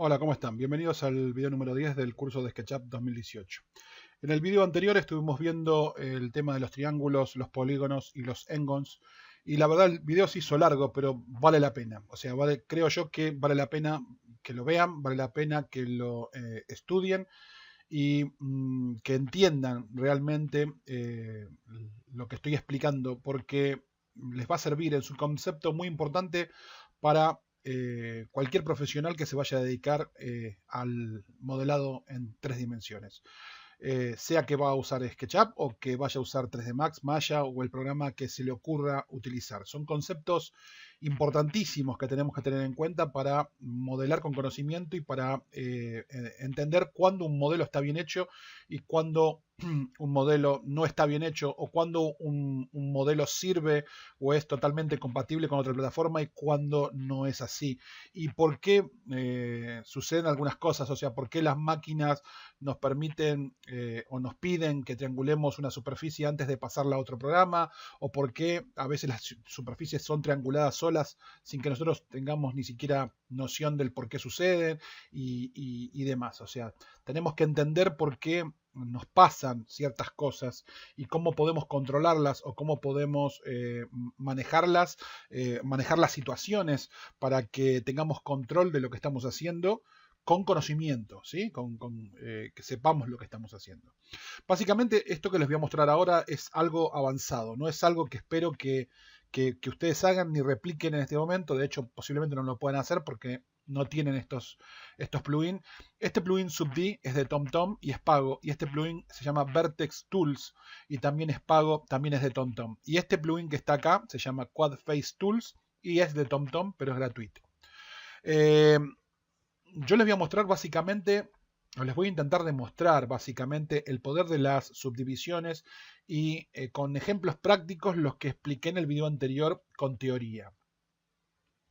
Hola, ¿cómo están? Bienvenidos al video número 10 del curso de SketchUp 2018. En el video anterior estuvimos viendo el tema de los triángulos, los polígonos y los engons. Y la verdad el video se hizo largo, pero vale la pena. O sea, creo yo que vale la pena que lo vean, vale la pena que lo estudien y que entiendan realmente lo que estoy explicando, porque les va a servir en su concepto muy importante para cualquier profesional que se vaya a dedicar al modelado en 3 dimensiones. Sea que va a usar SketchUp o que vaya a usar 3D Max, Maya o el programa que se le ocurra utilizar. Son conceptos importantísimos que tenemos que tener en cuenta para modelar con conocimiento y para entender cuándo un modelo está bien hecho y cuándo un modelo no está bien hecho, o cuándo un modelo sirve o es totalmente compatible con otra plataforma y cuándo no es así. Y por qué suceden algunas cosas, o sea, por qué las máquinas nos permiten o nos piden que triangulemos una superficie antes de pasarla a otro programa, o por qué a veces las superficies son trianguladas solas sin que nosotros tengamos ni siquiera noción del por qué suceden y demás. O sea, tenemos que entender por qué nos pasan ciertas cosas y cómo podemos controlarlas o cómo podemos manejarlas, manejar las situaciones para que tengamos control de lo que estamos haciendo con conocimiento, ¿sí? Que sepamos lo que estamos haciendo. Básicamente esto que les voy a mostrar ahora es algo avanzado, no es algo que espero que ustedes hagan ni repliquen en este momento. De hecho, posiblemente no lo puedan hacer porque no tienen estos plugins. Este plugin SubD es de TomTom y es pago. Y este plugin se llama Vertex Tools y también es pago, también es de TomTom. Y este plugin que está acá se llama Quad Face Tools y es de TomTom, pero es gratuito. Yo les voy a mostrar básicamente, o les voy a intentar demostrar básicamente el poder de las subdivisiones y con ejemplos prácticos los que expliqué en el video anterior con teoría.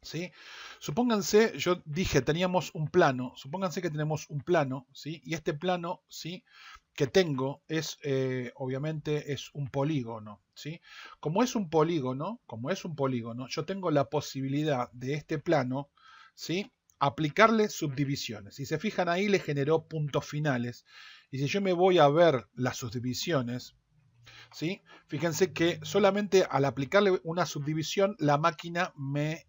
¿Sí? Supónganse, yo dije teníamos un plano, supónganse que tenemos un plano, ¿sí? Y este plano, ¿sí?, que tengo es, obviamente, es un polígono, ¿sí? Como es un polígono, yo tengo la posibilidad de este plano, ¿sí?, aplicarle subdivisiones. Si se fijan ahí, le generó puntos finales. Y si yo me voy a ver las subdivisiones, ¿sí?, fíjense que solamente al aplicarle una subdivisión, la máquina me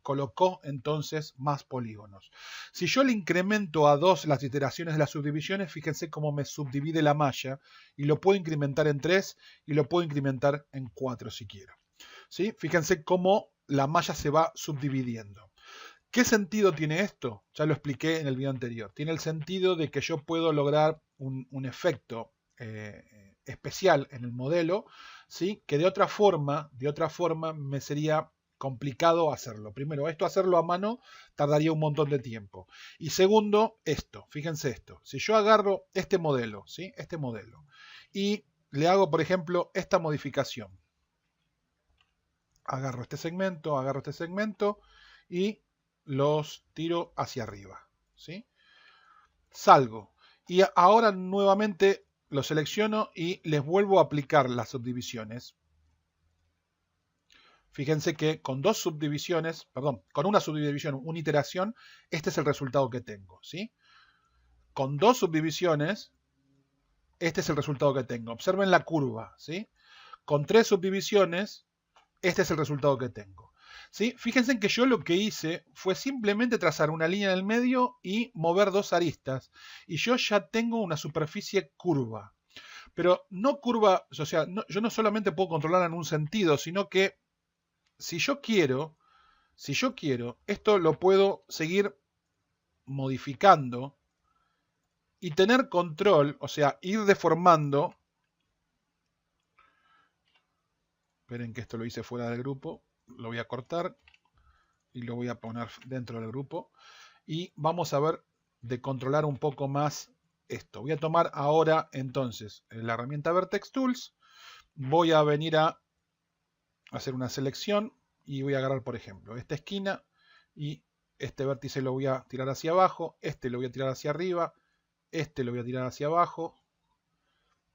colocó entonces más polígonos. Si yo le incremento a 2 las iteraciones de las subdivisiones, fíjense cómo me subdivide la malla, y lo puedo incrementar en 3 y lo puedo incrementar en 4 si quiero. ¿Sí? Fíjense cómo la malla se va subdividiendo. ¿Qué sentido tiene esto? Ya lo expliqué en el video anterior. Tiene el sentido de que yo puedo lograr un efecto especial en el modelo, ¿sí?, que de otra forma me sería complicado hacerlo. Primero, hacerlo a mano tardaría un montón de tiempo. Y segundo, fíjense esto. Si yo agarro este modelo, ¿sí?, este modelo, y le hago, por ejemplo, esta modificación. Agarro este segmento y los tiro hacia arriba, ¿sí? Salgo. Y ahora nuevamente lo selecciono y les vuelvo a aplicar las subdivisiones. Fíjense que con dos subdivisiones, perdón, con una subdivisión, una iteración, este es el resultado que tengo, ¿sí? Con dos subdivisiones, este es el resultado que tengo. Observen la curva, ¿sí? Con 3 subdivisiones, este es el resultado que tengo. ¿Sí? Fíjense que yo lo que hice fue simplemente trazar una línea en el medio y mover 2 aristas. Y yo ya tengo una superficie curva. Pero no curva, o sea, yo no solamente puedo controlarla en un sentido, sino que si yo quiero, esto lo puedo seguir modificando y tener control, o sea, ir deformando. Esperen que esto lo hice fuera del grupo, lo voy a cortar y lo voy a poner dentro del grupo. Y vamos a ver de controlar un poco más esto. Voy a tomar ahora entonces la herramienta Vertex Tools. Voy a venir a hacer una selección y voy a agarrar, por ejemplo, esta esquina y este vértice lo voy a tirar hacia abajo, este lo voy a tirar hacia arriba, este lo voy a tirar hacia abajo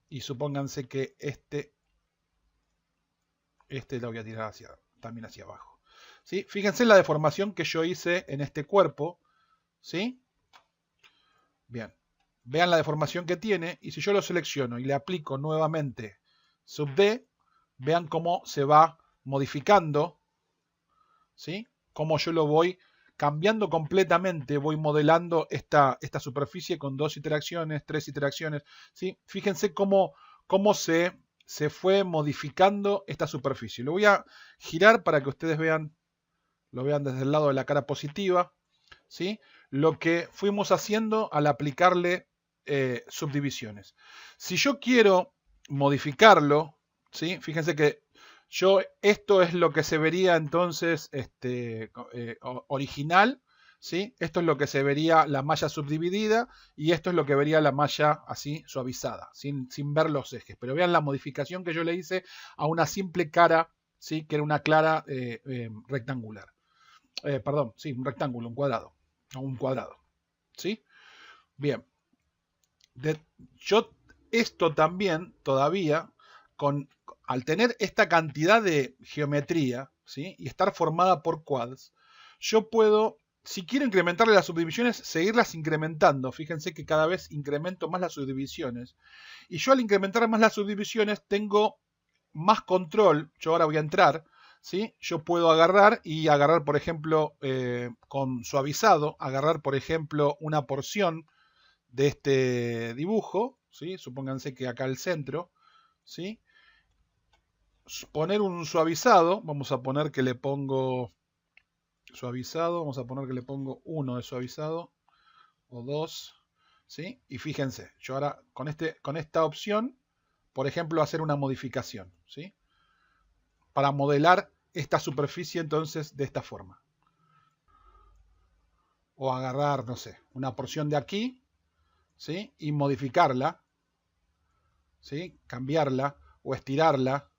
y supónganse que este lo voy a tirar también hacia abajo. ¿Sí? Fíjense la deformación que yo hice en este cuerpo, ¿sí?, Bien, vean la deformación que tiene y si yo lo selecciono y le aplico nuevamente sub D, vean cómo se va modificando, ¿sí? Cómo yo lo voy cambiando completamente, voy modelando esta superficie con 2 interacciones, 3 interacciones, ¿sí? Fíjense cómo se fue modificando esta superficie. Lo voy a girar para que ustedes vean, lo vean desde el lado de la cara positiva, ¿sí? Lo que fuimos haciendo al aplicarle subdivisiones. Si yo quiero modificarlo, ¿sí? Fíjense que esto es lo que se vería entonces original, ¿sí? Esto es lo que se vería la malla subdividida y esto es lo que vería la malla así suavizada, sin ver los ejes. Pero vean la modificación que yo le hice a una simple cara, ¿sí? Que era una clara rectangular. Perdón, sí, un rectángulo, un cuadrado, ¿sí? Bien. Yo esto también todavía, al tener esta cantidad de geometría, ¿sí? Y estar formada por quads, yo puedo, si quiero incrementarle las subdivisiones, seguirlas incrementando. Fíjense que cada vez incremento más las subdivisiones. Y yo al incrementar más las subdivisiones tengo más control. Yo ahora voy a entrar, ¿sí? Yo puedo agarrar, por ejemplo, con suavizado, agarrar, por ejemplo, una porción de este dibujo, ¿sí? Supónganse que acá el centro, ¿sí? Poner un suavizado, vamos a poner que le pongo suavizado, vamos a poner que le pongo 1 de suavizado o 2, ¿sí? Y fíjense, yo ahora con esta opción, por ejemplo, hacer una modificación, ¿sí? Para modelar esta superficie entonces de esta forma. O agarrar, no sé, una porción de aquí, ¿sí? Y modificarla, ¿sí? Cambiarla o estirarla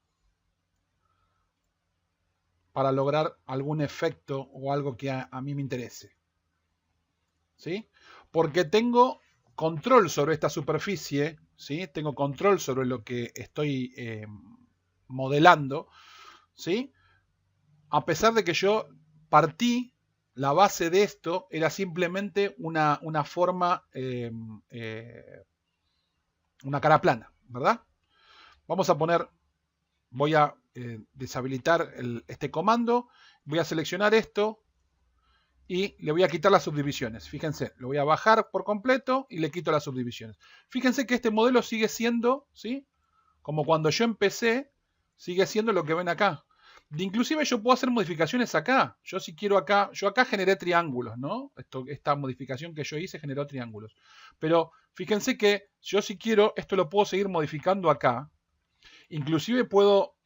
para lograr algún efecto o algo que a mí me interese, ¿sí? Porque tengo control sobre esta superficie, ¿sí? Tengo control sobre lo que estoy modelando, ¿sí? A pesar de que yo partí, la base de esto era simplemente una forma, una cara plana, ¿verdad? Vamos a poner, voy a deshabilitar este comando, voy a seleccionar esto y le voy a quitar las subdivisiones. Fíjense, lo voy a bajar por completo y le quito las subdivisiones. Fíjense que este modelo sigue siendo, ¿sí? Como cuando yo empecé, sigue siendo lo que ven acá. Inclusive yo puedo hacer modificaciones acá. Yo si quiero acá, yo acá generé triángulos, ¿no? Esta modificación que yo hice generó triángulos. Pero fíjense que yo si quiero, esto lo puedo seguir modificando acá. Inclusive puedo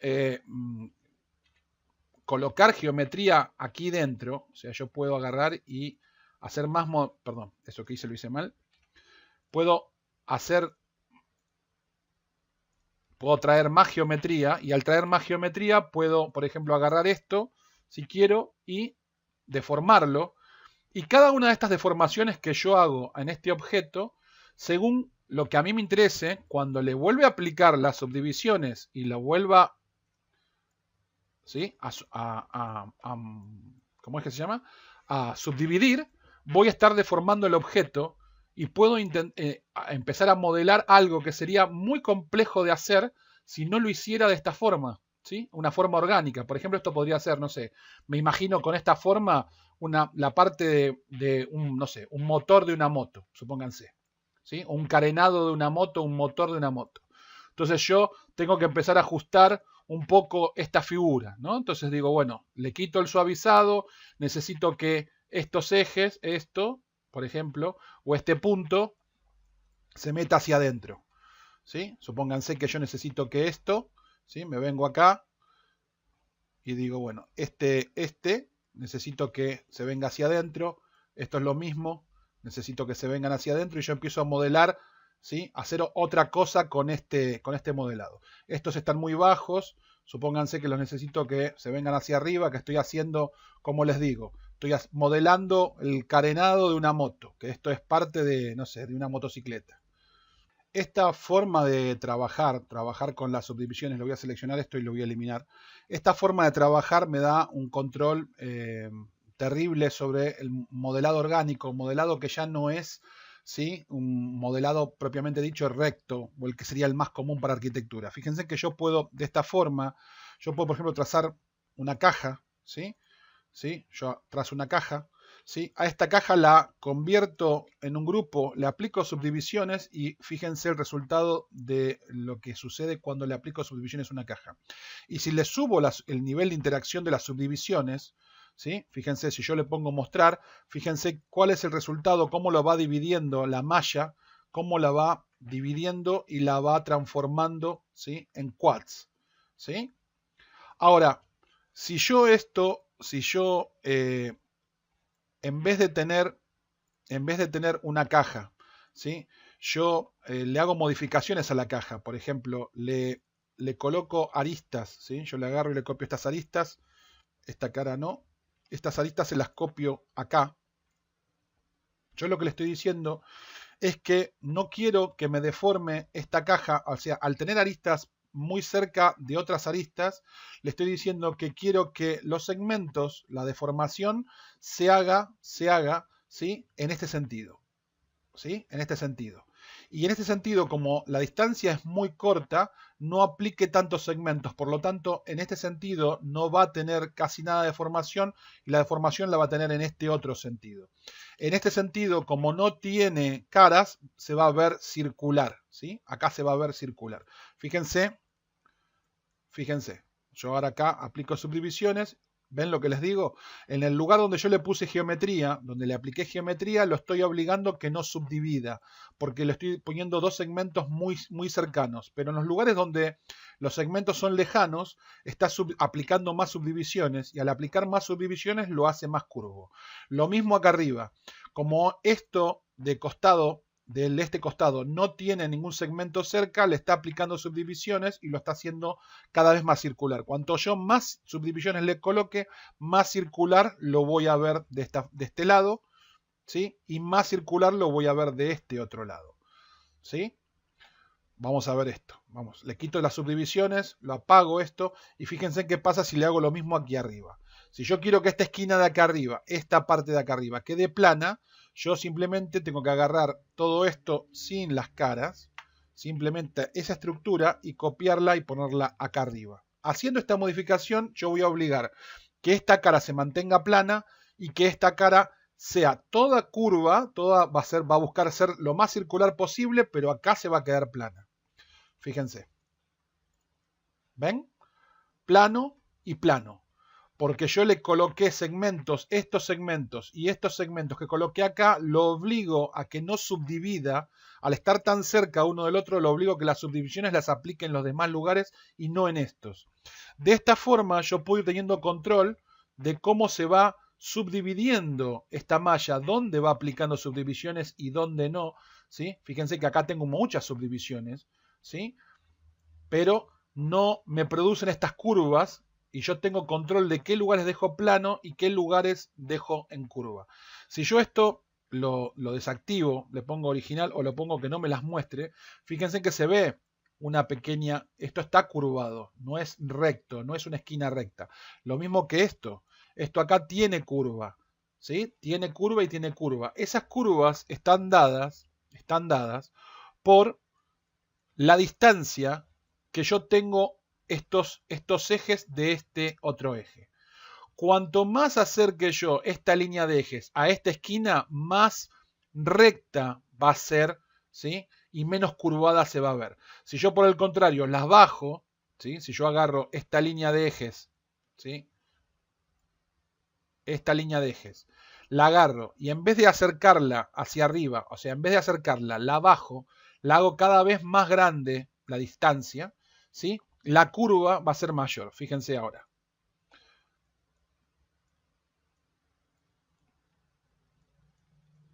colocar geometría aquí dentro. O sea, yo puedo agarrar y hacer más... Perdón, eso que hice lo hice mal. Puedo traer más geometría y al traer más geometría puedo, por ejemplo, agarrar esto, si quiero, y deformarlo. Y cada una de estas deformaciones que yo hago en este objeto, según lo que a mí me interese, cuando le vuelve a aplicar las subdivisiones y lo vuelva, ¿sí? ¿Cómo es que se llama? A subdividir, voy a estar deformando el objeto y puedo empezar a modelar algo que sería muy complejo de hacer si no lo hiciera de esta forma, ¿sí? Una forma orgánica. Por ejemplo, esto podría ser, no sé, me imagino con esta forma la parte de un, no sé, un motor de una moto, supónganse, ¿sí? Un carenado de una moto, un motor de una moto. Entonces yo tengo que empezar a ajustar un poco esta figura, ¿no? Entonces digo, bueno, le quito el suavizado, necesito que estos ejes, esto, por ejemplo, o este punto, se meta hacia adentro, ¿sí? Supónganse que yo necesito que esto, ¿sí? Me vengo acá y digo, bueno, necesito que se venga hacia adentro, esto es lo mismo, necesito que se vengan hacia adentro y yo empiezo a modelar, ¿sí? Hacer otra cosa con este modelado. Estos están muy bajos, supónganse que los necesito que se vengan hacia arriba, que estoy haciendo, como les digo, estoy modelando el carenado de una moto, que esto es parte de, no sé, de una motocicleta. Esta forma de trabajar con las subdivisiones, lo voy a seleccionar esto y lo voy a eliminar. Esta forma de trabajar me da un control terrible sobre el modelado orgánico, modelado que ya no es ¿sí? Un modelado propiamente dicho recto, o el que sería el más común para arquitectura. Fíjense que yo puedo, de esta forma, yo puedo, por ejemplo, trazar una caja, ¿sí? ¿Sí? Yo trazo una caja, ¿sí? A esta caja la convierto en un grupo, le aplico subdivisiones y fíjense el resultado de lo que sucede cuando le aplico subdivisiones a una caja. Y si le subo el nivel de interacción de las subdivisiones, ¿sí? Fíjense, si yo le pongo mostrar, fíjense cuál es el resultado, cómo lo va dividiendo la malla, cómo la va dividiendo y la va transformando, ¿sí? En quads, ¿sí? Ahora, si yo en vez de tener una caja, ¿sí? Yo le hago modificaciones a la caja. Por ejemplo, le coloco aristas, ¿sí? Yo le agarro y le copio estas aristas. Esta cara no. Estas aristas se las copio acá. Yo lo que le estoy diciendo es que no quiero que me deforme esta caja. O sea, al tener aristas muy cerca de otras aristas, le estoy diciendo que quiero que los segmentos, la deformación, se haga, ¿sí? En este sentido. ¿Sí? En este sentido. Y en este sentido, como la distancia es muy corta, no aplique tantos segmentos. Por lo tanto, en este sentido no va a tener casi nada de deformación y la deformación la va a tener en este otro sentido. En este sentido, como no tiene caras, se va a ver circular. ¿Sí? Acá se va a ver circular. Fíjense, fíjense. Yo ahora acá aplico subdivisiones. ¿Ven lo que les digo? En el lugar donde yo le puse geometría, donde le apliqué geometría, lo estoy obligando que no subdivida, porque le estoy poniendo dos segmentos muy, muy cercanos. Pero en los lugares donde los segmentos son lejanos, está aplicando más subdivisiones, y al aplicar más subdivisiones lo hace más curvo. Lo mismo acá arriba. Como esto de costado, de este costado, no tiene ningún segmento cerca, le está aplicando subdivisiones y lo está haciendo cada vez más circular. Cuanto yo más subdivisiones le coloque, más circular lo voy a ver de este lado, ¿sí? Y más circular lo voy a ver de este otro lado, ¿sí? Vamos a ver esto. Vamos, le quito las subdivisiones, lo apago esto y fíjense qué pasa si le hago lo mismo aquí arriba. Si yo quiero que esta esquina de acá arriba, esta parte de acá arriba, quede plana, yo simplemente tengo que agarrar todo esto sin las caras, simplemente esa estructura y copiarla y ponerla acá arriba. Haciendo esta modificación, yo voy a obligar que esta cara se mantenga plana y que esta cara sea toda curva, va a buscar ser lo más circular posible, pero acá se va a quedar plana. Fíjense. ¿Ven? Plano y plano. Porque yo le coloqué segmentos, estos segmentos y estos segmentos que coloqué acá, lo obligo a que no subdivida. Al estar tan cerca uno del otro, lo obligo a que las subdivisiones las aplique en los demás lugares y no en estos. De esta forma yo puedo ir teniendo control de cómo se va subdividiendo esta malla, dónde va aplicando subdivisiones y dónde no, ¿sí? Fíjense que acá tengo muchas subdivisiones, ¿sí? Pero no me producen estas curvas y yo tengo control de qué lugares dejo plano y qué lugares dejo en curva. Si yo esto lo desactivo, le pongo original o lo pongo que no me las muestre, fíjense que se ve una pequeña, esto está curvado, no es recto, no es una esquina recta. Lo mismo que esto acá tiene curva, ¿sí? Tiene curva y tiene curva. Esas curvas están dadas por la distancia que yo tengo estos ejes de este otro eje. Cuanto más acerque yo esta línea de ejes a esta esquina, más recta va a ser, ¿sí? Y menos curvada se va a ver. Si yo por el contrario las bajo, ¿sí? Si yo agarro esta línea de ejes, ¿sí? Esta línea de ejes, la agarro y en vez de acercarla hacia arriba, o sea, en vez de acercarla, la bajo, la hago cada vez más grande la distancia, ¿sí? La curva va a ser mayor. Fíjense ahora.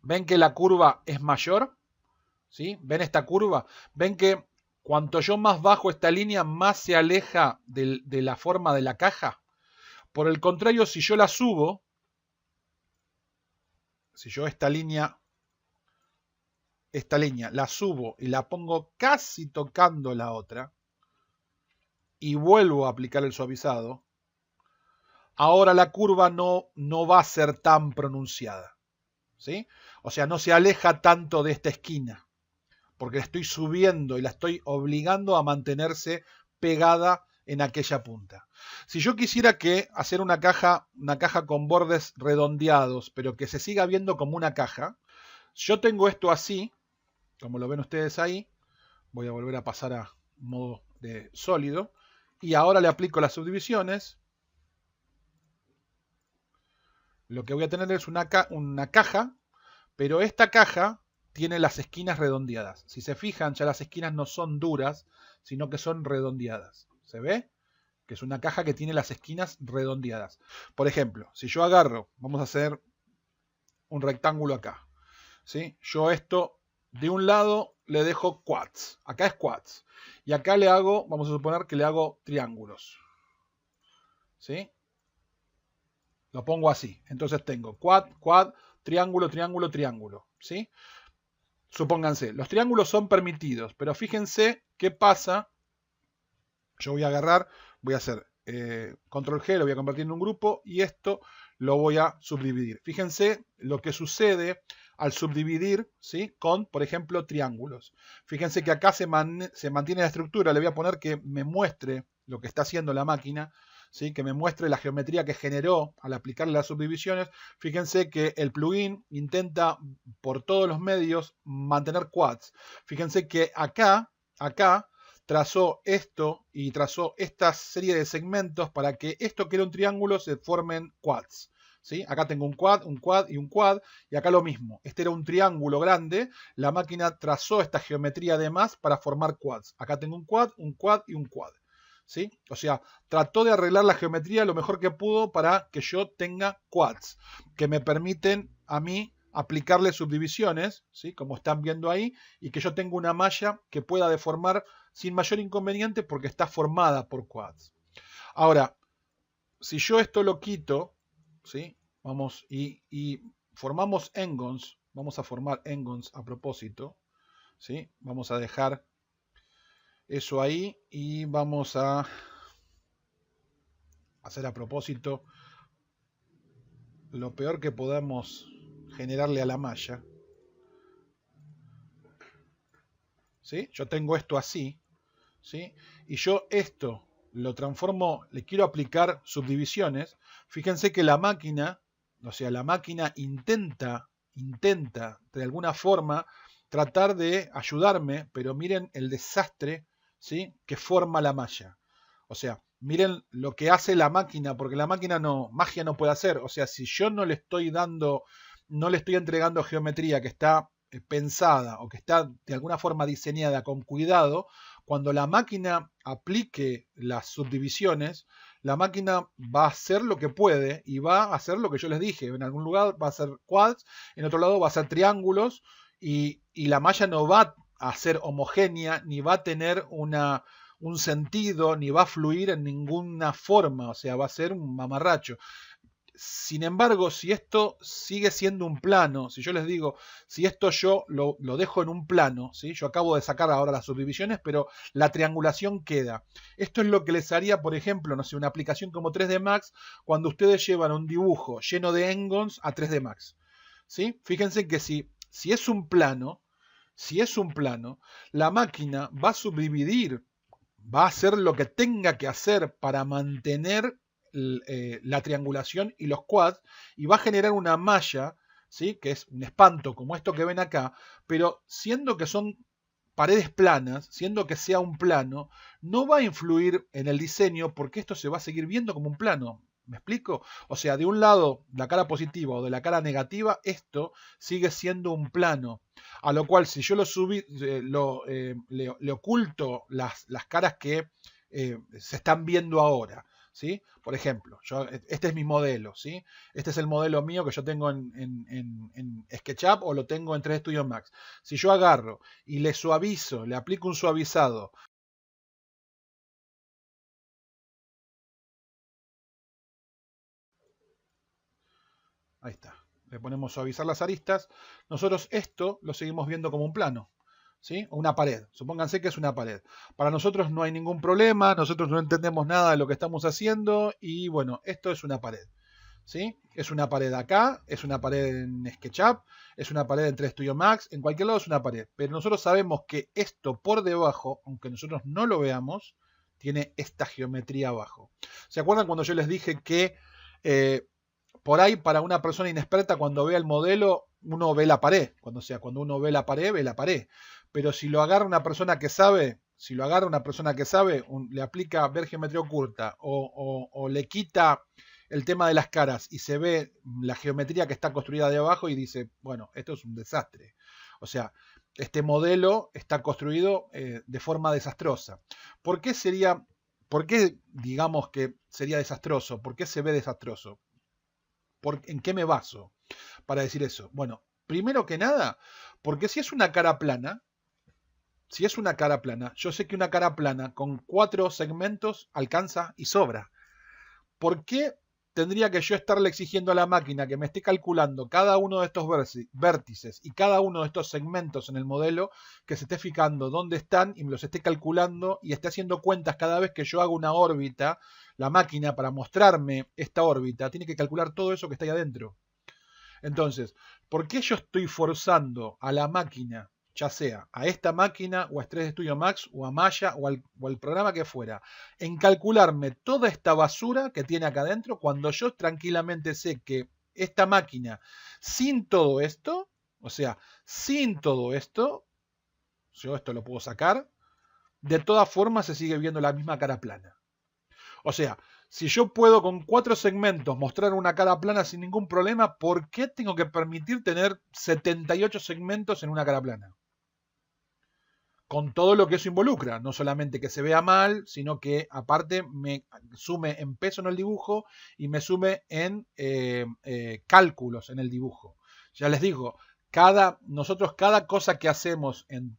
¿Ven que la curva es mayor? ¿Sí? ¿Ven esta curva? ¿Ven que cuanto yo más bajo esta línea, más se aleja de la forma de la caja? Por el contrario, si yo la subo, si yo esta línea la subo y la pongo casi tocando la otra, y vuelvo a aplicar el suavizado, ahora la curva no va a ser tan pronunciada. ¿sí? O sea, no se aleja tanto de esta esquina, porque la estoy subiendo y la estoy obligando a mantenerse pegada en aquella punta. Si yo quisiera hacer una caja con bordes redondeados, pero que se siga viendo como una caja, yo tengo esto así, como lo ven ustedes ahí. Voy a volver a pasar a modo de sólido. Y ahora le aplico las subdivisiones. Lo que voy a tener es una caja, pero esta caja tiene las esquinas redondeadas. Si se fijan, ya las esquinas no son duras, sino que son redondeadas. ¿Se ve? Que es una caja que tiene las esquinas redondeadas. Por ejemplo, si yo agarro, vamos a hacer un rectángulo acá, ¿sí? Yo esto de un lado le dejo quads, acá es quads, y acá le hago, vamos a suponer que le hago triángulos, ¿sí? Lo pongo así, entonces tengo quad, quad, triángulo, triángulo, triángulo, ¿sí? Supónganse, los triángulos son permitidos, pero fíjense qué pasa. Yo voy a agarrar, voy a hacer control G, lo voy a convertir en un grupo y esto lo voy a subdividir. Fíjense lo que sucede al subdividir, ¿sí? Con, por ejemplo, triángulos. Fíjense que acá se mantiene la estructura. Le voy a poner que me muestre lo que está haciendo la máquina, ¿sí? Que me muestre la geometría que generó al aplicarle las subdivisiones. Fíjense que el plugin intenta por todos los medios mantener quads. Fíjense que acá trazó esto y trazó esta serie de segmentos para que esto que era un triángulo se formen quads. ¿Sí? Acá tengo un quad y un quad, y acá lo mismo. Este era un triángulo grande, la máquina trazó esta geometría además para formar quads. Acá tengo un quad y un quad. ¿Sí? O sea, trató de arreglar la geometría lo mejor que pudo para que yo tenga quads, que me permiten a mí aplicarle subdivisiones, ¿sí? Como están viendo ahí, y que yo tenga una malla que pueda deformar sin mayor inconveniente porque está formada por quads. Ahora, si yo esto lo quito, ¿sí? Vamos y formamos engons, vamos a formar engons a propósito, ¿sí? Vamos a dejar eso ahí y vamos a hacer a propósito lo peor que podamos generarle a la malla. ¿Sí? Yo tengo esto así, ¿sí? Y yo esto lo transformo, le quiero aplicar subdivisiones. Fíjense que la máquina, o sea, la máquina intenta de alguna forma tratar de ayudarme, pero miren el desastre, ¿sí? Que forma la malla. O sea, miren lo que hace la máquina, porque la máquina magia no puede hacer. O sea, si yo no le estoy entregando geometría que está pensada o que está de alguna forma diseñada con cuidado, cuando la máquina aplique las subdivisiones, la máquina va a hacer lo que puede y va a hacer lo que yo les dije. En algún lugar va a ser quads, en otro lado va a ser triángulos y la malla no va a ser homogénea ni va a tener un sentido ni va a fluir en ninguna forma, o sea, va a ser un mamarracho. Sin embargo, si esto sigue siendo un plano, si yo les digo, si esto yo lo dejo en un plano, ¿sí? Yo acabo de sacar ahora las subdivisiones, pero la triangulación queda. Esto es lo que les haría, por ejemplo, no sé, una aplicación como 3D Max, cuando ustedes llevan un dibujo lleno de engons a 3D Max. ¿Sí? Fíjense que si es un plano, la máquina va a subdividir, va a hacer lo que tenga que hacer para mantener la triangulación y los quads, y va a generar una malla, ¿sí? Que es un espanto como esto que ven acá, pero siendo que son paredes planas, siendo que sea un plano, no va a influir en el diseño porque esto se va a seguir viendo como un plano. ¿Me explico? O sea, de un lado la cara positiva o de la cara negativa, esto sigue siendo un plano. A lo cual, si yo le oculto las caras que se están viendo ahora, ¿sí? Por ejemplo, este es mi modelo, ¿sí? Este es el modelo mío que yo tengo en SketchUp o lo tengo en 3D Studio Max. Si yo agarro y le suavizo, le aplico un suavizado, ahí está, le ponemos suavizar las aristas, nosotros esto lo seguimos viendo como un plano, ¿sí? O una pared, supónganse que es una pared. Para nosotros no hay ningún problema, nosotros no entendemos nada de lo que estamos haciendo y bueno, esto es una pared, ¿sí? Es una pared acá, es una pared en SketchUp, es una pared en 3 Studio Max, en cualquier lado es una pared. Pero nosotros sabemos que esto por debajo, aunque nosotros no lo veamos, tiene esta geometría abajo. ¿Se acuerdan cuando yo les dije que por ahí para una persona inexperta cuando vea el modelo uno ve la pared? Cuando uno ve la pared, ve la pared. Pero si lo agarra una persona que sabe, le aplica ver geometría oculta o le quita el tema de las caras y se ve la geometría que está construida de abajo y dice, bueno, esto es un desastre. O sea, este modelo está construido de forma desastrosa. ¿Por qué digamos que sería desastroso? ¿Por qué se ve desastroso? ¿En qué me baso para decir eso? Bueno, primero que nada, porque si es una cara plana, yo sé que una cara plana con 4 segmentos alcanza y sobra. ¿Por qué tendría que yo estarle exigiendo a la máquina que me esté calculando cada uno de estos vértices y cada uno de estos segmentos en el modelo, que se esté fijando dónde están y me los esté calculando y esté haciendo cuentas cada vez que yo hago una órbita? La máquina, para mostrarme esta órbita, tiene que calcular todo eso que está ahí adentro. Entonces, ¿por qué yo estoy forzando a la máquina, ya sea a esta máquina o a Estrés Studio Max o a Maya o al programa que fuera, en calcularme toda esta basura que tiene acá adentro, cuando yo tranquilamente sé que esta máquina, sin todo esto, o sea, sin todo esto, yo esto lo puedo sacar, de todas formas se sigue viendo la misma cara plana? O sea, si yo puedo con 4 segmentos mostrar una cara plana sin ningún problema, ¿por qué tengo que permitir tener 78 segmentos en una cara plana? Con todo lo que eso involucra, no solamente que se vea mal, sino que aparte me sume en peso en el dibujo y me sume en cálculos en el dibujo. Ya les digo, nosotros cada cosa que hacemos en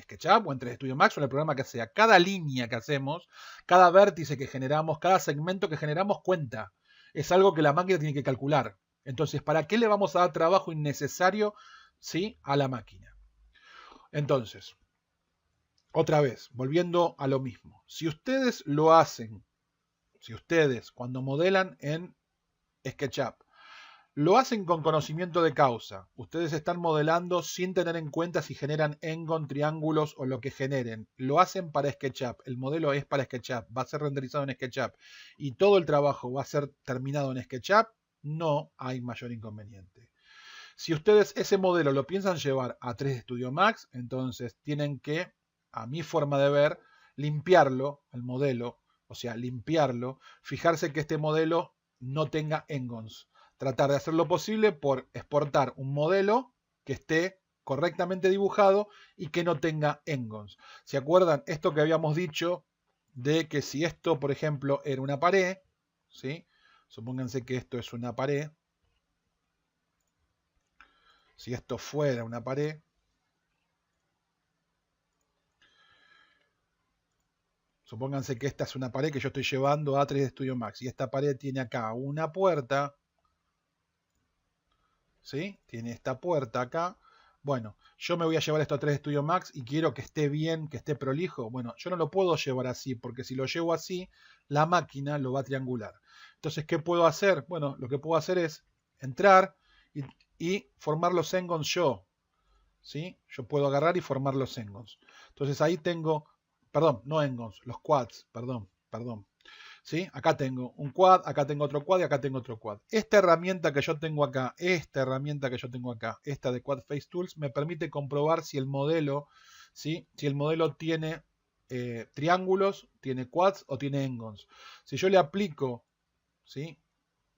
SketchUp o en 3 Studio Max o en el programa que sea, cada línea que hacemos, cada vértice que generamos, cada segmento que generamos cuenta. Es algo que la máquina tiene que calcular. Entonces, ¿para qué le vamos a dar trabajo innecesario, ¿sí?, a la máquina? Entonces, otra vez, volviendo a lo mismo. Si ustedes lo hacen, cuando modelan en SketchUp, lo hacen con conocimiento de causa, ustedes están modelando sin tener en cuenta si generan Ngon, triángulos o lo que generen, lo hacen para SketchUp, el modelo es para SketchUp, va a ser renderizado en SketchUp y todo el trabajo va a ser terminado en SketchUp, no hay mayor inconveniente. Si ustedes ese modelo lo piensan llevar a 3 Studio Max, entonces tienen que, a mi forma de ver, limpiarlo, el modelo, o sea, limpiarlo, fijarse que este modelo no tenga Ngons. Tratar de hacer lo posible por exportar un modelo que esté correctamente dibujado y que no tenga Ngons. ¿Se acuerdan esto que habíamos dicho de que si esto, por ejemplo, era una pared, ¿sí? Supónganse que esto es una pared. Si esto fuera una pared, supónganse que esta es una pared que yo estoy llevando a 3 Studio Max y esta pared tiene acá una puerta, ¿sí? Tiene esta puerta acá. Bueno, yo me voy a llevar esto a 3 Studio Max y quiero que esté bien, que esté prolijo. Bueno, yo no lo puedo llevar así, porque si lo llevo así, la máquina lo va a triangular. Entonces, ¿qué puedo hacer? Bueno, lo que puedo hacer es entrar y formar los Ngons yo, ¿sí? Yo puedo agarrar y formar los Ngons. Entonces ahí tengo, perdón, no Ngons, los quads, perdón. ¿Sí? Acá tengo un quad, acá tengo otro quad y acá tengo otro quad. Esta herramienta que yo tengo acá, esta de Quad Face Tools, me permite comprobar si el modelo, ¿sí?, si el modelo tiene triángulos, tiene quads o tiene Ngons. Si yo le aplico, ¿sí?,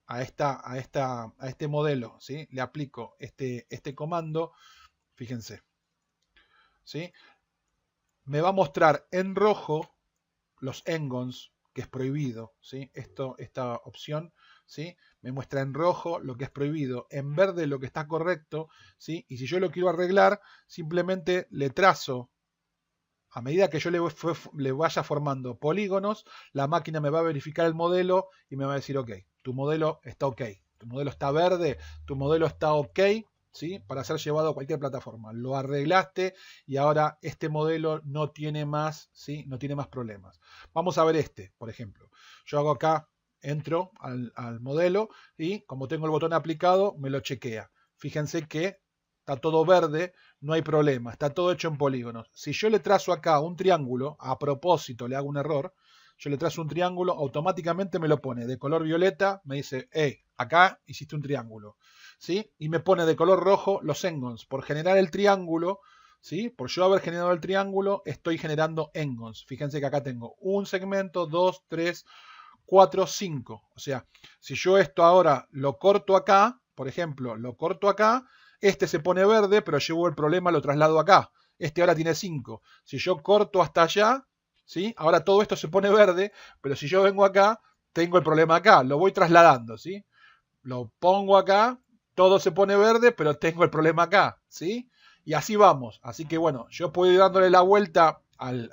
a este modelo, ¿sí?, le aplico este comando, fíjense, ¿sí?, me va a mostrar en rojo los Ngons, que es prohibido, ¿sí? Esta opción, ¿sí?, me muestra en rojo lo que es prohibido, en verde lo que está correcto, ¿sí? Y si yo lo quiero arreglar, simplemente le trazo, a medida que yo le vaya formando polígonos, la máquina me va a verificar el modelo y me va a decir, ok, tu modelo está ok, tu modelo está verde, tu modelo está ok, ¿sí?, para ser llevado a cualquier plataforma. Lo arreglaste y ahora este modelo no tiene más, ¿sí?, no tiene más problemas. Vamos a ver este, por ejemplo. Yo hago acá entro al modelo y como tengo el botón aplicado, me lo chequea. Fíjense que está todo verde, no hay problema, está todo hecho en polígonos. Si yo le trazo acá un triángulo, a propósito le hago un error, yo le trazo un triángulo, automáticamente me lo pone de color violeta, me dice, hey, acá hiciste un triángulo, ¿sí? Y me pone de color rojo los engons. Por generar el triángulo, ¿sí? Por yo haber generado el triángulo, estoy generando engons. Fíjense que acá tengo un segmento, 2, 3, 4, 5. O sea, si yo esto ahora lo corto acá, por ejemplo, lo corto acá, este se pone verde, pero llevo el problema, lo traslado acá. Este ahora tiene 5. Si yo corto hasta allá, ¿sí? Ahora todo esto se pone verde, pero si yo vengo acá, tengo el problema acá. Lo voy trasladando, ¿sí? Lo pongo acá, todo se pone verde, pero tengo el problema acá, ¿sí? Y así vamos. Así que bueno, yo puedo ir dándole la vuelta al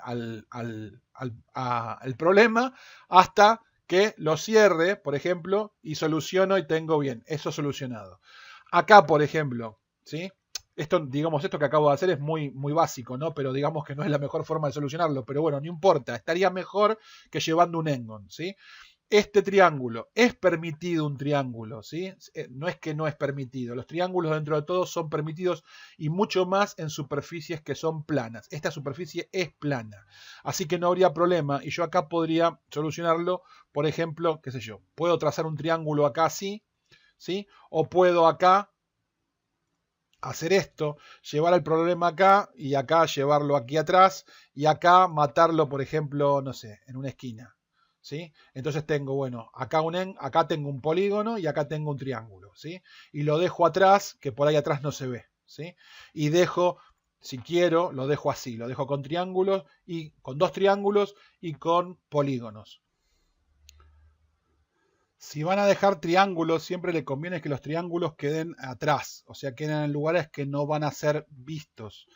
problema hasta que lo cierre, por ejemplo, y soluciono y tengo bien, eso solucionado. Acá, por ejemplo, ¿sí? Esto, digamos, esto que acabo de hacer es muy, muy básico, ¿no? Pero digamos que no es la mejor forma de solucionarlo. Pero bueno, no importa, estaría mejor que llevando un engon, ¿sí? Este triángulo, ¿es permitido un triángulo? ¿Sí? No es que no es permitido. Los triángulos dentro de todo son permitidos y mucho más en superficies que son planas. Esta superficie es plana. Así que no habría problema y yo acá podría solucionarlo. Por ejemplo, qué sé yo, puedo trazar un triángulo acá así, ¿sí? O puedo acá hacer esto, llevar el problema acá y acá llevarlo aquí atrás y acá matarlo, por ejemplo, no sé, en una esquina. ¿Sí? Entonces tengo, bueno, acá tengo un polígono y acá tengo un triángulo, ¿sí? Y lo dejo atrás, que por ahí atrás no se ve, ¿sí? Y dejo, si quiero, lo dejo así, lo dejo con triángulos y con dos triángulos y con polígonos. Si van a dejar triángulos, siempre le conviene que los triángulos queden atrás, o sea, queden en lugares que no van a ser vistos.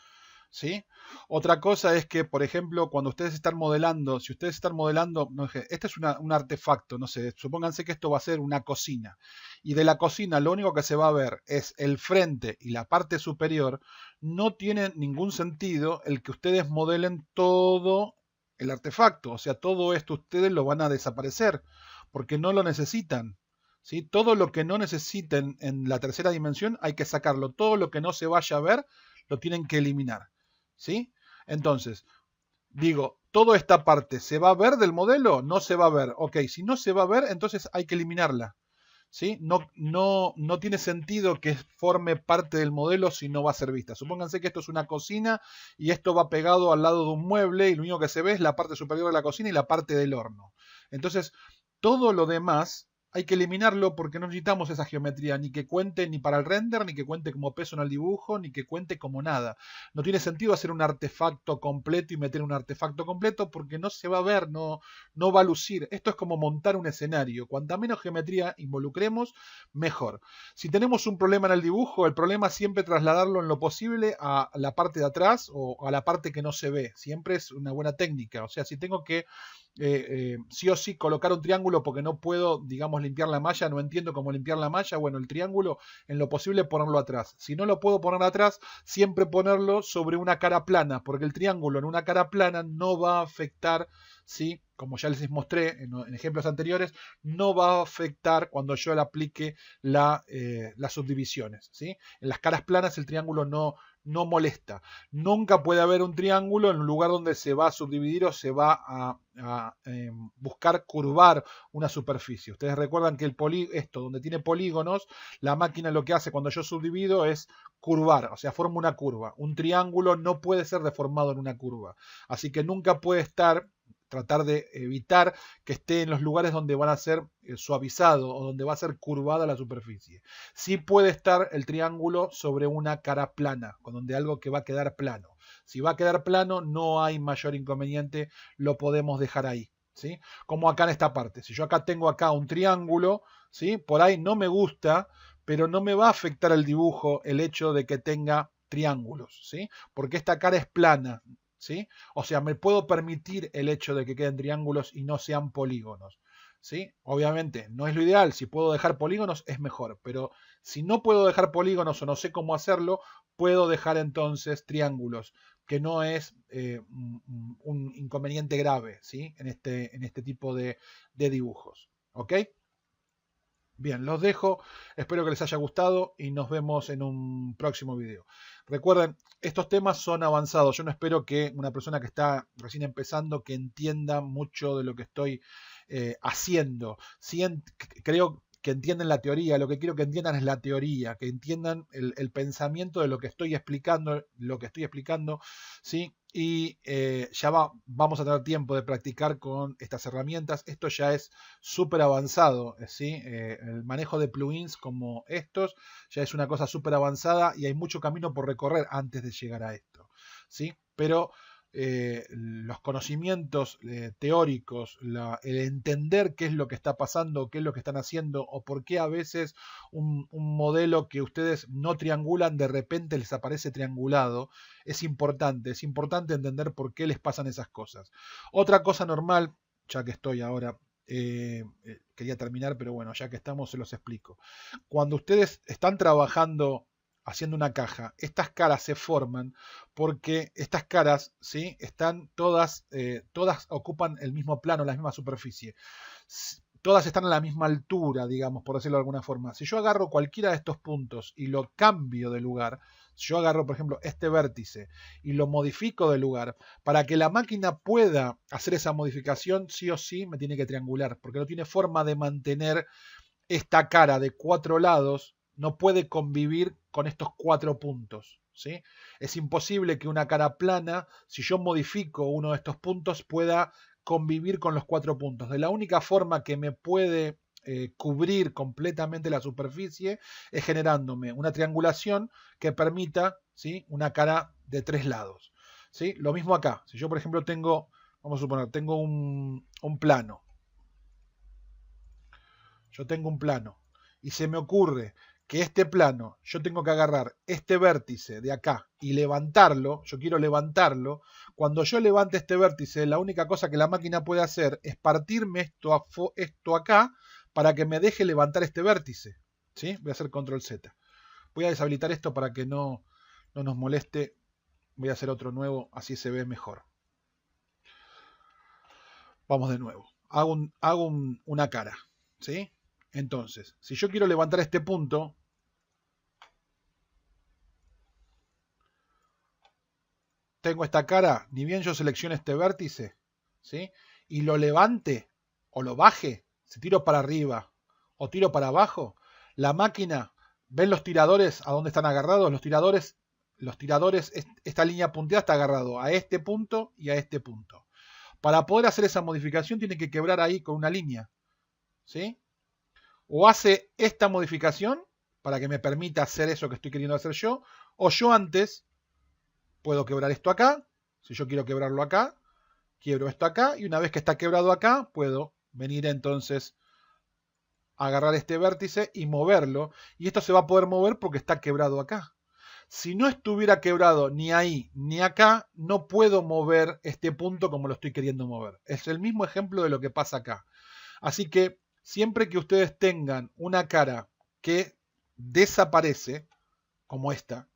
¿Sí? Otra cosa es que, por ejemplo, cuando ustedes están modelando, si ustedes están modelando, no, este es un artefacto, no sé, supónganse que esto va a ser una cocina, y de la cocina lo único que se va a ver es el frente y la parte superior, no tiene ningún sentido el que ustedes modelen todo el artefacto, o sea, todo esto ustedes lo van a desaparecer, porque no lo necesitan. ¿Sí? Todo lo que no necesiten en la tercera dimensión hay que sacarlo. Todo lo que no se vaya a ver lo tienen que eliminar. ¿Sí? Entonces, digo, ¿toda esta parte se va a ver del modelo? No se va a ver. Ok, si no se va a ver, entonces hay que eliminarla. ¿Sí? No tiene sentido que forme parte del modelo si no va a ser vista. Supónganse que esto es una cocina y esto va pegado al lado de un mueble y lo único que se ve es la parte superior de la cocina y la parte del horno. Entonces, todo lo demás hay que eliminarlo porque no necesitamos esa geometría, ni que cuente ni para el render, ni que cuente como peso en el dibujo, ni que cuente como nada. No tiene sentido hacer un artefacto completo y meter un artefacto completo porque no se va a ver, no va a lucir. Esto es como montar un escenario. Cuanta menos geometría involucremos, mejor. Si tenemos un problema en el dibujo, el problema es siempre trasladarlo en lo posible a la parte de atrás o a la parte que no se ve. Siempre es una buena técnica. O sea, si tengo que sí o sí colocar un triángulo porque no puedo, digamos, limpiar la malla, no entiendo cómo limpiar la malla, bueno, el triángulo en lo posible ponerlo atrás. Si no lo puedo poner atrás, siempre ponerlo sobre una cara plana, porque el triángulo en una cara plana no va a afectar, ¿sí? Como ya les mostré en ejemplos anteriores, no va a afectar cuando yo le aplique las subdivisiones, ¿sí? En las caras planas el triángulo no molesta. Nunca puede haber un triángulo en un lugar donde se va a subdividir o se va a buscar curvar una superficie. Ustedes recuerdan que esto donde tiene polígonos, la máquina lo que hace cuando yo subdivido es curvar, o sea, forma una curva. Un triángulo no puede ser deformado en una curva. Así que nunca puede tratar de evitar que esté en los lugares donde van a ser suavizado o donde va a ser curvada la superficie. Sí puede estar el triángulo sobre una cara plana, con donde algo que va a quedar plano. Si va a quedar plano, no hay mayor inconveniente, lo podemos dejar ahí. ¿Sí? Como acá en esta parte. Si yo acá tengo acá un triángulo, ¿sí? Por ahí no me gusta, pero no me va a afectar el dibujo el hecho de que tenga triángulos, ¿sí? Porque esta cara es plana, ¿sí? O sea, me puedo permitir el hecho de que queden triángulos y no sean polígonos, ¿sí? Obviamente, no es lo ideal, si puedo dejar polígonos es mejor, pero si no puedo dejar polígonos o no sé cómo hacerlo, puedo dejar entonces triángulos, que no es un inconveniente grave, ¿sí? En este tipo de dibujos, ¿Ok? Bien, los dejo. Espero que les haya gustado y nos vemos en un próximo video. Recuerden, estos temas son avanzados. Yo no espero que una persona que está recién empezando que entienda mucho de lo que estoy haciendo. Sí, creo que entienden la teoría. Lo que quiero que entiendan es la teoría, que entiendan el pensamiento de lo que estoy explicando, ¿sí? Y vamos a tener tiempo de practicar con estas herramientas. Esto ya es súper avanzado, ¿sí? El manejo de plugins como estos ya es una cosa súper avanzada y hay mucho camino por recorrer antes de llegar a esto, ¿sí? Pero los conocimientos teóricos, el entender qué es lo que está pasando, qué es lo que están haciendo o por qué a veces un modelo que ustedes no triangulan de repente les aparece triangulado, es importante entender por qué les pasan esas cosas. Otra cosa normal, ya que estoy ahora, quería terminar, pero bueno, ya que estamos se los explico. Cuando ustedes están trabajando haciendo una caja, estas caras se forman porque estas caras, ¿sí? Están todas ocupan el mismo plano, la misma superficie. Todas están a la misma altura, digamos, por decirlo de alguna forma. Si yo agarro cualquiera de estos puntos y lo cambio de lugar, si yo agarro, por ejemplo, este vértice y lo modifico de lugar, para que la máquina pueda hacer esa modificación, sí o sí me tiene que triangular, porque no tiene forma de mantener esta cara de 4 lados, no puede convivir con estos 4 puntos, ¿sí? Es imposible que una cara plana, si yo modifico uno de estos puntos, pueda convivir con los 4 puntos. De la única forma que me puede cubrir completamente la superficie es generándome una triangulación que permita, ¿sí? Una cara de 3 lados, ¿sí? Lo mismo acá. Si yo, por ejemplo, vamos a suponer, tengo un plano. Yo tengo un plano y se me ocurre que este plano, yo tengo que agarrar este vértice de acá y levantarlo, yo quiero levantarlo. Cuando yo levante este vértice, la única cosa que la máquina puede hacer es partirme esto acá para que me deje levantar este vértice, ¿sí? Voy a hacer control Z. Voy a deshabilitar esto para que no nos moleste. Voy a hacer otro nuevo, así se ve mejor. Vamos de nuevo. Hago una cara, ¿sí? Entonces, si yo quiero levantar este punto, tengo esta cara, ni bien yo selecciono este vértice, ¿sí? Y lo levante o lo baje, si tiro para arriba o tiro para abajo, la máquina, ¿ven los tiradores a dónde están agarrados? Los tiradores, esta línea punteada está agarrado a este punto y a este punto. Para poder hacer esa modificación tiene que quebrar ahí con una línea, ¿sí? O hace esta modificación para que me permita hacer eso que estoy queriendo hacer yo, o yo antes puedo quebrar esto acá, si yo quiero quebrarlo acá, quiebro esto acá, y una vez que está quebrado acá, puedo venir entonces a agarrar este vértice y moverlo, y esto se va a poder mover porque está quebrado acá. Si no estuviera quebrado ni ahí ni acá, no puedo mover este punto como lo estoy queriendo mover. Es el mismo ejemplo de lo que pasa acá. Así que siempre que ustedes tengan una cara que desaparece, como esta,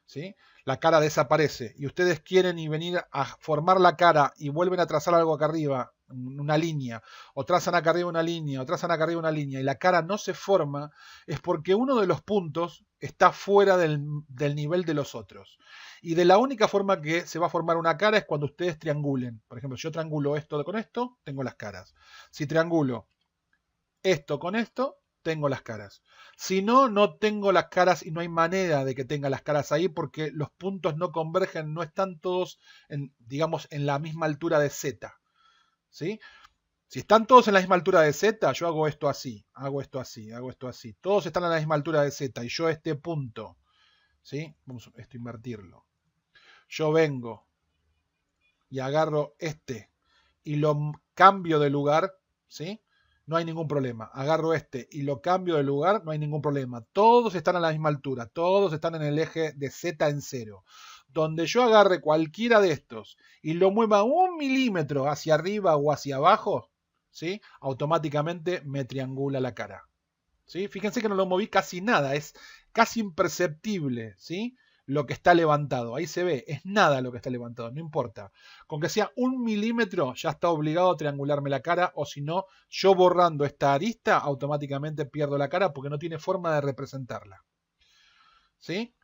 ¿sí? La cara desaparece y ustedes quieren venir a formar la cara y vuelven a trazar algo acá arriba, una línea, o trazan acá arriba una línea, o trazan acá arriba una línea y la cara no se forma, es porque uno de los puntos está fuera del nivel de los otros. Y de la única forma que se va a formar una cara es cuando ustedes triangulen. Por ejemplo, si yo triangulo esto con esto, tengo las caras. Si triangulo esto con esto, tengo las caras. Si no, no tengo las caras y no hay manera de que tenga las caras ahí porque los puntos no convergen, no están todos, digamos, en la misma altura de Z. ¿Sí? Si están todos en la misma altura de Z, yo hago esto así, hago esto así, hago esto así. Todos están a la misma altura de Z y yo este punto, ¿sí? Vamos a invertirlo. Yo vengo y agarro este y lo cambio de lugar, ¿sí? No hay ningún problema. Agarro este y lo cambio de lugar, no hay ningún problema. Todos están a la misma altura, todos están en el eje de Z en 0. Donde yo agarre cualquiera de estos y lo mueva 1 milímetro hacia arriba o hacia abajo, ¿sí? Automáticamente me triangula la cara. ¿Sí? Fíjense que no lo moví casi nada, es casi imperceptible, ¿sí? lo que está levantado. Ahí se ve, es nada lo que está levantado, no importa. Con que sea 1 milímetro ya está obligado a triangularme la cara, o si no, yo borrando esta arista automáticamente pierdo la cara porque no tiene forma de representarla. ¿Sí?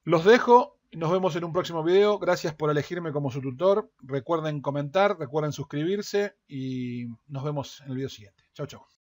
Los dejo, nos vemos en un próximo video. Gracias por elegirme como su tutor. Recuerden comentar, recuerden suscribirse y nos vemos en el video siguiente. Chau, chau.